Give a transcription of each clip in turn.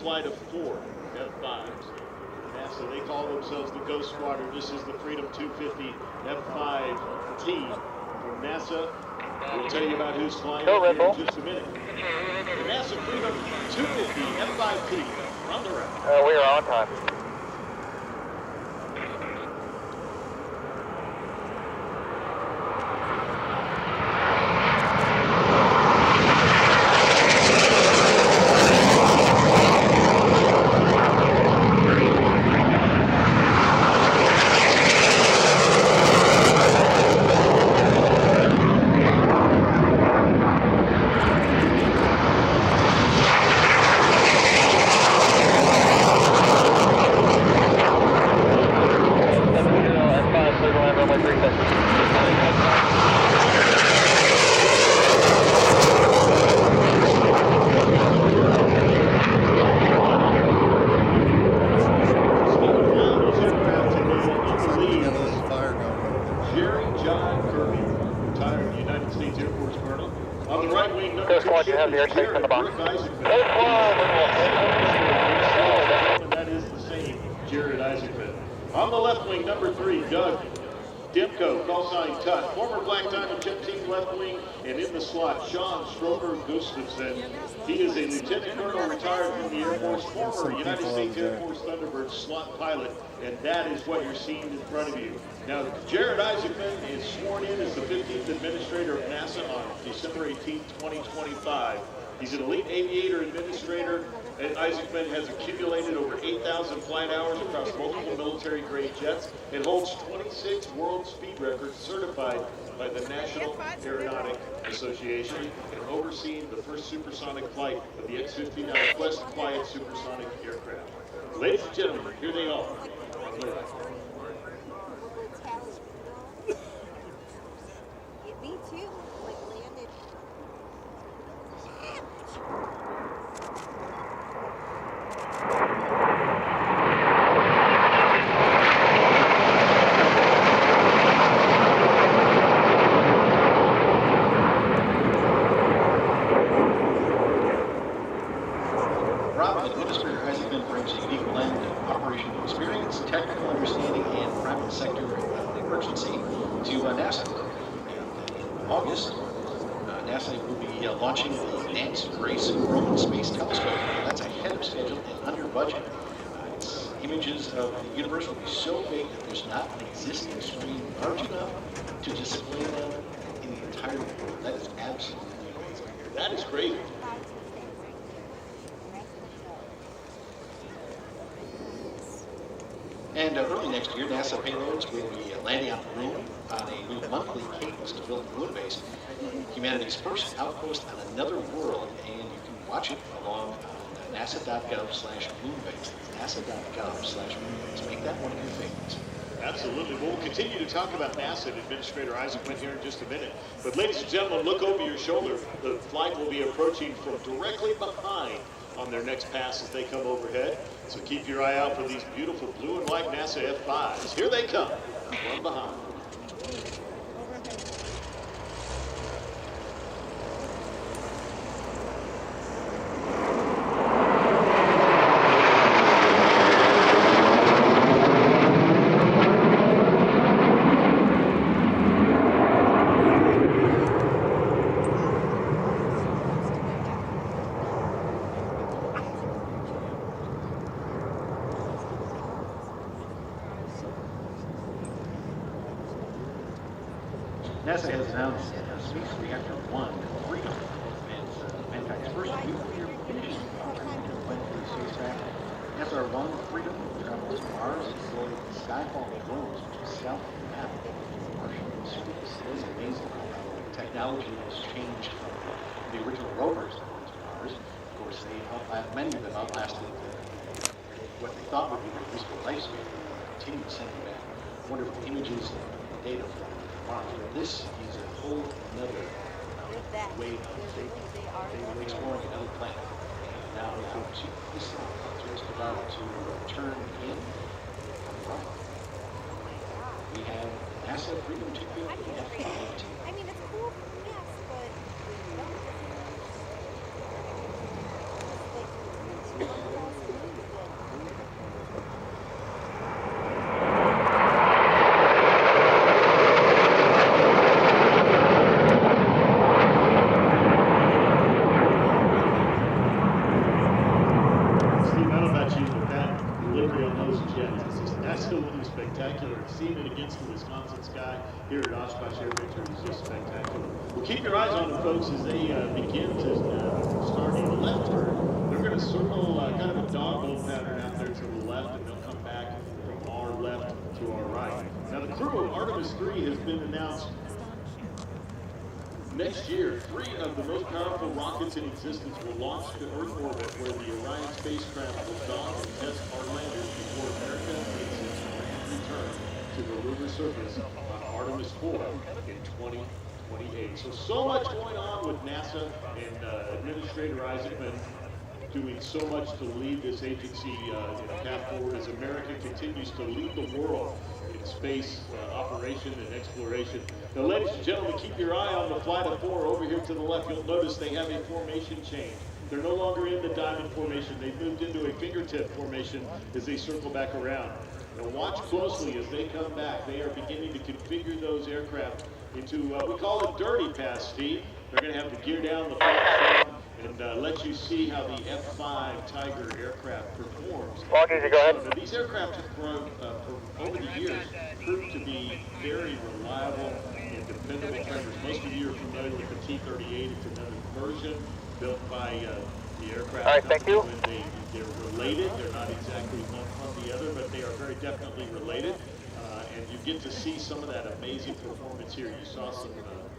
flight of 4 F5s. NASA, they call themselves the Ghost Squadron. This is the Freedom 250 F5 team from NASA. We'll tell you about who's flying here in just a minute. The NASA Freedom 250 F5T on the route. We are on time. That is the same Jared Isaacman. On the left wing, number 3, Doug Demko, call sign Tut, former Black Diamond Jet Team left wing, and in the slot, Sean Strober Gustafson. He is a lieutenant colonel retired from the Air Force, former United States Air Force Thunderbird slot pilot, and that is what you're seeing in front of you. Now, Jared Isaacman is sworn in as the 15th Administrator of NASA on December 18, 2025. He's an elite aviator administrator, and Isaacman has accumulated over 8,000 flight hours across multiple military-grade jets and holds 26 world speed records certified by the National Aeronautic Association and overseeing the first supersonic flight of the X-59 Quest quiet supersonic aircraft. Ladies and gentlemen, here they are. Me too. Like landed. Rob, Administrator Isaacman brings a unique blend of operational experience, technical understanding, and private sector emergency to NASA. In August, NASA will be launching the Nancy Grace Roman Space Telescope. That's ahead of schedule and under budget. Its images of the universe will be so big that there's not an existing screen large enough to display them in the entire world. That is absolutely amazing. That is crazy. And early next year, NASA payloads will be landing on the moon on a new monthly cadence to build a moon base, humanity's first outpost on another world, and you can watch it along on nasa.gov/moonbase. nasa.gov/moonbase. Make that one of your favorites. Absolutely. We'll continue to talk about NASA and Administrator Isaacman here in just a minute. But ladies and gentlemen, look over your shoulder. The flight will be approaching from directly behind on their next pass as they come overhead. So keep your eye out for these beautiful blue and white NASA F5s. Here they come, one behind. NASA has announced Space Reactor 1 Freedom. It's manufacturer's first nuclear fission program went through the spacecraft. SR-1 Freedom travels to Mars and deployed Skyfall drones to south of the map of Martian space. It is amazing how technology has changed from the original rovers that went to Mars. Of course, many of them outlasted what they thought would be their useful lifespan. They continued sending back wonderful images and data from Mars. This is a whole other way of exploring another planet. Now, this is just about to turn in. We have NASA Freedom 250 F5. I mean, it's cool, yes, but those jets. It's just absolutely spectacular. Seeing it against the Wisconsin sky here at Oshkosh AirVenture is just spectacular. Well, keep your eyes on them, folks, as they begin to start a left turn. They're going to circle kind of a dogboat pattern out there to the left, and they'll come back from our left to our right. Now, the crew of Artemis 3 has been announced. Next year, 3 of the most powerful rockets in existence will launch to Earth orbit, where the Orion spacecraft will dock and test our landers before America makes its grand return to the lunar surface on Artemis 4 in 2028. So much going on with NASA and Administrator Isaacman doing so much to lead this agency in a path forward as America continues to lead the world in space operation and exploration. Now, ladies and gentlemen, keep your eye on the flight of 4 over here to the left. You'll notice they have a formation change. They're no longer in the diamond formation. They've moved into a fingertip formation as they circle back around. Now, watch closely as they come back. They are beginning to configure those aircraft into what we call a dirty pass, Steve. They're going to have to gear down the flaps and let you see how the F-5 Tiger aircraft performs. Walker, go ahead. Now, these aircraft have grown, over the years, proved to be very reliable and dependable tremors. Most of you are familiar with the T-38. It's another version built by the aircraft. All right, thank you. They're related. They're not exactly one from the other, but they are very definitely related. And you get to see some of that amazing performance here. You saw some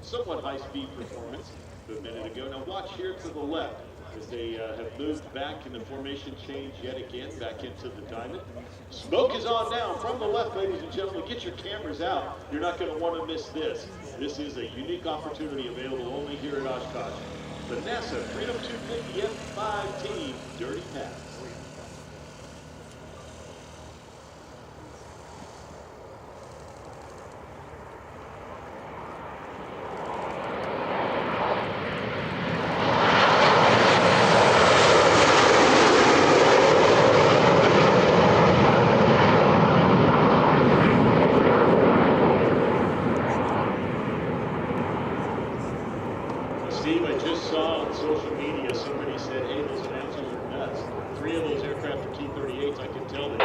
somewhat high-speed performance a minute ago. Now watch here to the left as they have moved back in the formation change yet again, back into the diamond. Smoke is on now from the left, ladies and gentlemen. Get your cameras out. You're not going to want to miss this. This is a unique opportunity available only here at Oshkosh. The NASA Freedom 250 F5 team, Dirty Pass. Steve, I just saw on social media somebody said, hey, those announcers are nuts. 3 of those aircraft are T-38s. I can tell them.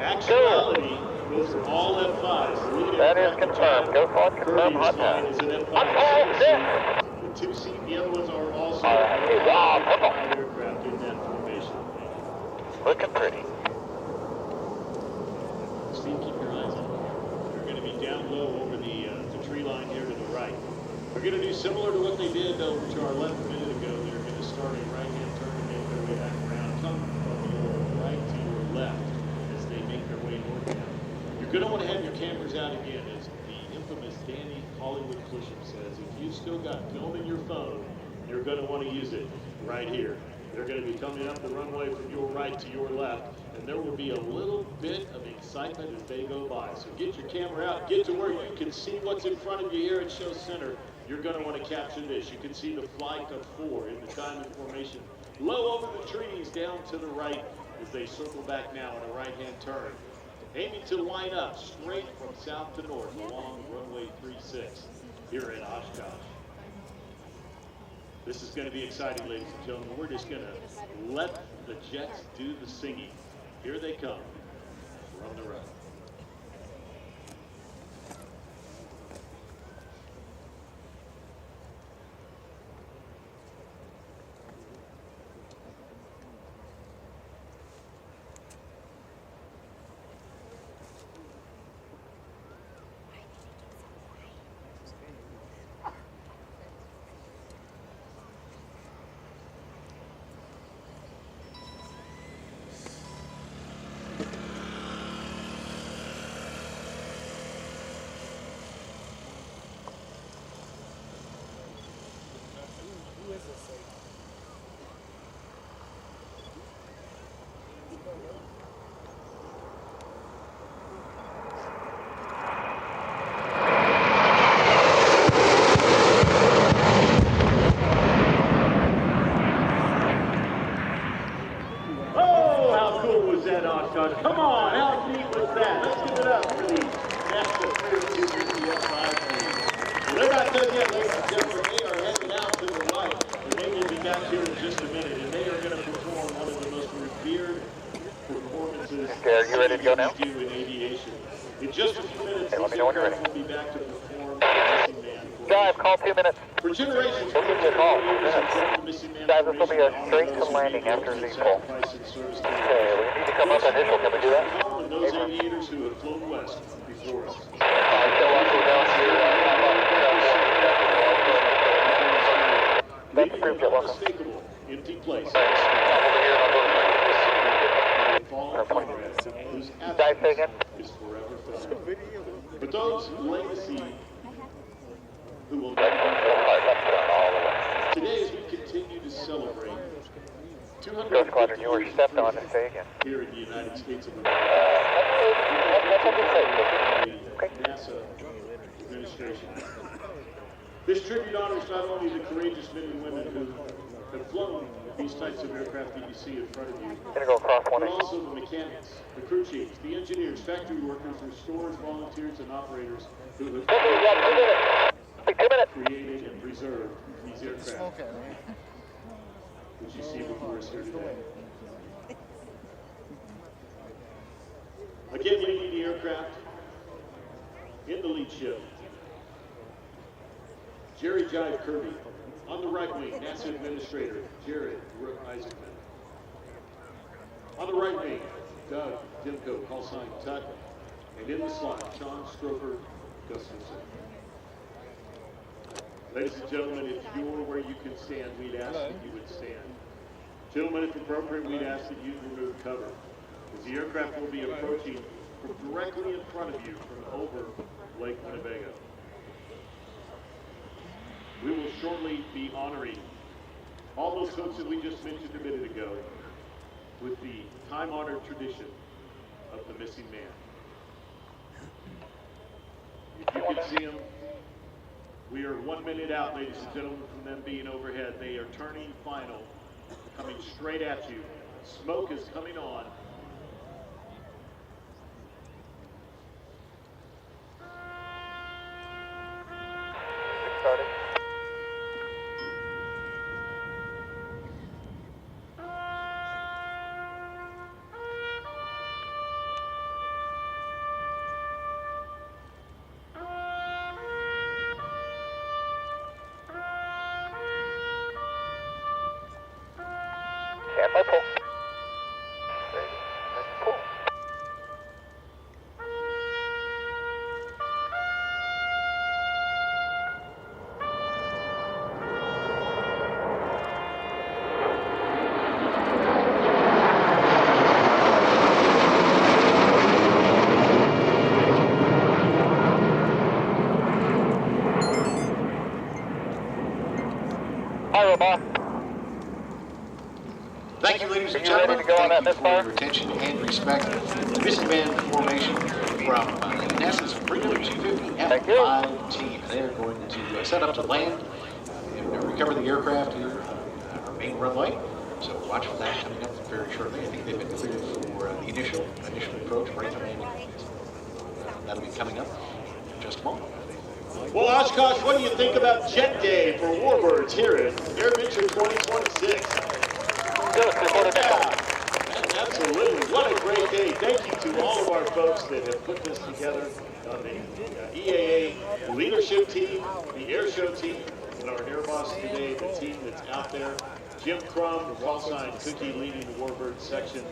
Actuality, those are all F-5s. That is confirmed. Go for it. Confirm hot Kerby is an F-5. The 2 seat, the other ones are also F-5 aircraft in that formation. Looking pretty. Steve, keep your eyes on them. They're going to be down low over the tree line here to the right. We're going to do similar to what they did over to our left a minute ago. They're going to start a right-hand turn and make their way back around, come from your right to your left as they make their way northbound. You're going to want to have your cameras out again, as the infamous Danny Hollywood Clisham says. If you've still got film in your phone, you're going to want to use it right here. They're going to be coming up the runway from your right to your left, and there will be a little bit of excitement as they go by. So get your camera out, get to where you can see what's in front of you here at Show Center. You're going to want to capture this. You can see the flight of 4 in the diamond formation, low over the trees, down to the right as they circle back now in a right-hand turn, aiming to line up straight from south to north along runway 36 here at Oshkosh. This is going to be exciting, ladies and gentlemen. We're just going to let the jets do the singing. Here they come from the right. Come on, how neat was that? Let's give it up for the NASA Freedom 250 F5 team. They're not done yet, ladies and gentlemen. They are heading out to the right, and they will be back here in just a minute, and they are going to perform one of the most revered performances Okay, are you ready to go now? Do in aviation. In just a few minutes, Okay, let these me know when you're aircraft will be back to perform the missing man. Jive, call 2 minutes. For generations, We'll give you a call. the missing man Jive, this will be a operation straight honor to those who landing made after ultimate Z-pull. sacrifice in service to Okay, we need to come up initial. Can we do that? and those aviators who have flown west before us. That's approved, you're welcome. Unmistakable, empty place. Whose Jive, say again. is forever felt. But those legacy who will Left turn all the way. today as we continue to celebrate Ghost Squadron, you were stepped on to say again. here in the United States of America. Okay. NASA Administration. This tribute honors not only the courageous men and women who have flown these types of aircraft that you see in front of you, Gonna go across but 1 also the mechanics, the crew chiefs, the engineers, factory workers, restorers, volunteers, and operators who have 2 minutes. created and preserved these aircraft, which you see before us here today. Again, leading the aircraft in the lead ship, Jerry Jive Kerby. On the right wing, NASA Administrator Jared Isaacman. On the right wing, Doug Dimko, call sign Tut. And in the slot, Sean Strofer Gustafson. Ladies and gentlemen, if you're where you can stand, we'd ask that you would stand. Gentlemen, if appropriate, we'd ask that you remove cover, as the aircraft will be approaching from directly in front of you from over Lake Winnebago. We will shortly be honoring all those folks that we just mentioned a minute ago with the time-honored tradition of the missing man. If you can see them, we are 1 minute out, ladies and gentlemen, from them being overhead. They are turning final, coming straight at you. Smoke is coming on. Starting. Stand by pull. Ready, let's pull. Hi, Robot. Thank you, ladies and Are you ready gentlemen. to go on Thank that you for misfire? your attention and respect. The missing man formation from NASA's Freedom G50 Thank you. F5 team. They're going to set up to land and recover the aircraft here on our main runway. So watch for that coming up very shortly. I think they've been cleared for the initial approach, right to landing. That'll be coming up in just a moment. Well, Oshkosh, what do you think about Jet Day for Warbirds here at AirVenture 2026? Yeah, absolutely. What a great day. Thank you to all of our folks that have put this together on the EAA leadership team, the Airshow team, and our air boss today, the team that's out there. Jim Crum, call sign Cookie, leading the Warbirds section.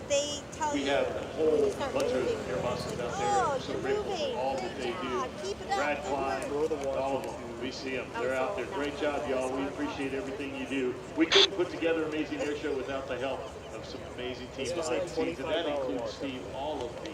They tell We you have a when whole you start bunch of moving. air bosses out Oh, there. I'm so you're grateful moving. for all that they Good do. job. Keep it up. Brad Good Klein, work. all of them. We see them. They're out there. Great job, y'all. We appreciate everything you do. We couldn't put together an amazing air show without the help of some amazing teams behind the scenes, and that includes, Steve, all of the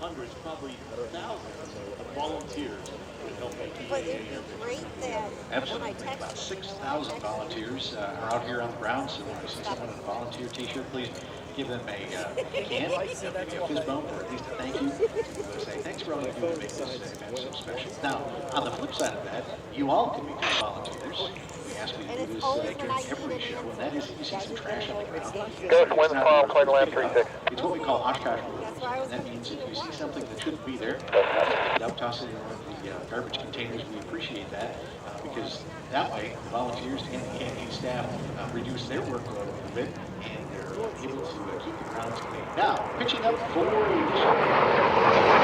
hundreds, probably thousands of volunteers that help make But EAA it'd be AirVenture. great that Absolutely. when I text About you, 6,000 volunteers are out here on the ground. So if you see someone in a volunteer t-shirt, please give them a can, maybe a fist bump, or at least a thank you to say thanks for all you do to make this event so special. Now, on the flip side of that, you all can become volunteers. We ask you to do this during every show, and that is if you see some trash on the ground. Ghost, wind calm, clear to land 36. It's what we call Oshkosh rules, and that means if you see something that shouldn't be there, pick it up, toss it in one of the garbage containers. We appreciate that because that way the volunteers and the campaign staff reduce their workload a little bit, and they're able to keep the grounds clean. Now, pitching up for ignition.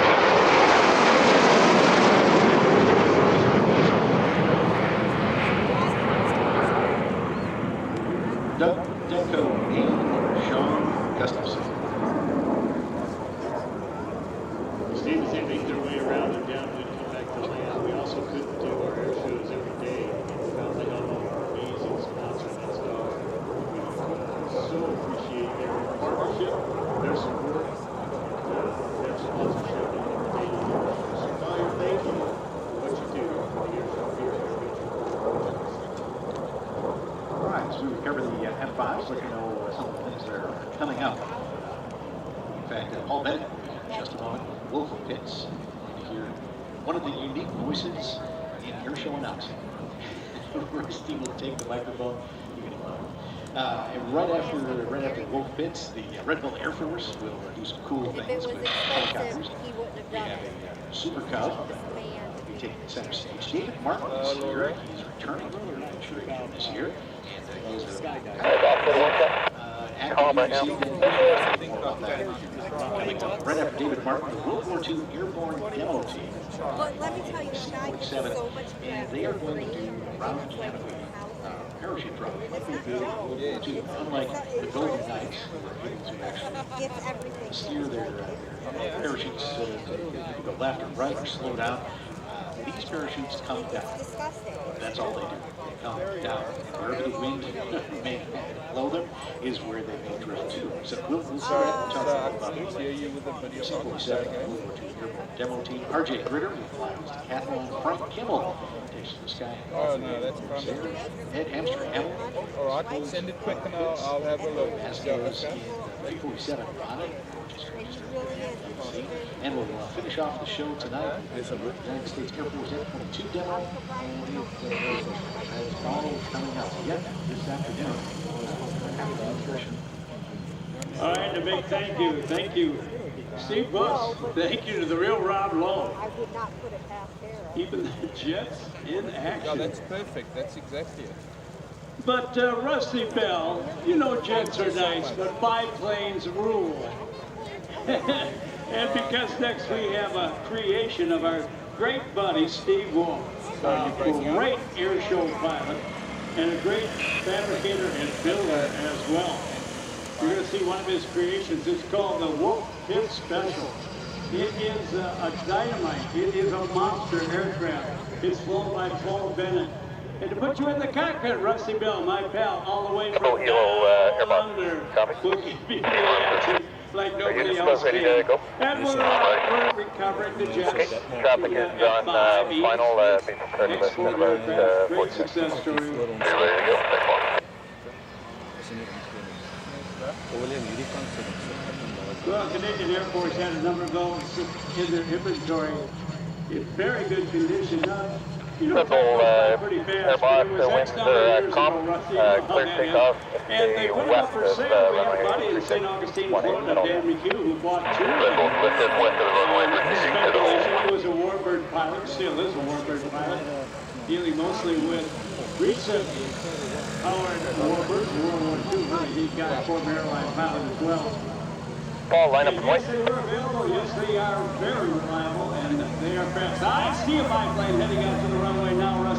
Demco and Sean Gustafson. Steve, as they make their way around and downwind, come back to land, we also couldn't do our air shows every day without the help of our amazing sponsor, that's Dog. We so appreciate their partnership, their support, their sponsorship on our daily air shows. So, Dyer, thank you for what you do for the air show here at AirVenture. All right, so we cover the F5s, let you know some of the things that are coming up. In fact, Paul Bennett, in just a moment, local pits. You're going to hear one of the unique voices in airshow announcing. Rusty will take the microphone. You're going to love it. And right after Wolf Pits, the Red Bull Air Force will do some cool things with helicopters. We have a Super Cub be taking the center stage. David Martin is here. He's returning from AirVenture this year. And he's a active right now. Coming up right after David Martin, the World War II Airborne Demo Team. But let me tell you, the guy gets so much And they are going to do round canopy parachute drop. Unlike the Golden Knights, who are able to actually gets everything. steer their parachutes to go left or right or slow down. These parachutes come down. Disgusting. That's all they do. They come down. Wherever the wind may blow them is where they may drift to. So we'll talk about the C-47 World War II Airborne Demo Team. RJ Gritter will fly with Decathlon. Frank Kimmel takes to the sky. Oh, no, that's promising. Ed Amsterdam. All right, send it quick and I'll have a look. As goes in the 347 Ronnie. And we'll finish off the show tonight with the United States Air Force F-22 demo. And it's all coming up yet this afternoon. All right, a big thank you. Steve Buss, thank you to the real Rob Lowe. I would not put it past there. Keeping the Jets in Yeah, action. that's perfect. That's exactly it. But Rusty Bell, you know Jets are nice, but biplanes rule. And because next we have a creation of our great buddy Steve Wolf, a great air show pilot and a great fabricator and builder as well. You're going to see one of his creations. It's called the Wolf Pit Special. It is a dynamite. It is a monster aircraft. It's flown by Paul Bennett. And to put you in the cockpit, Rusty Bell, my pal, all the way from down under, booking action like nobody else can. And we're recovering the Jets. Traffic is on final. Be prepared to Export listen aircraft, about great success story. There you go. Thanks, Paul. Well, Canadian Air Force had a number of those in their inventory in very good condition. You know, pretty fast, Airbus, but it was the X winds number of are years calm, ago, Rusty, clear takeoff and they to put the it up west for of sale. We have a runway buddy in St. Augustine, Florida, Dan McHugh, who bought two. Red Bull lifted west of the runway, proceeding to the hole. He was a Warbird pilot, still is a Warbird pilot, dealing mostly with recent powered Warbirds, World War II. Really, he's got a former airline pilot as well. Paul, line up And and yes, wait. they were available. Yes, they are very reliable, and they are fast. I see a biplane heading out to the runway now, Russ.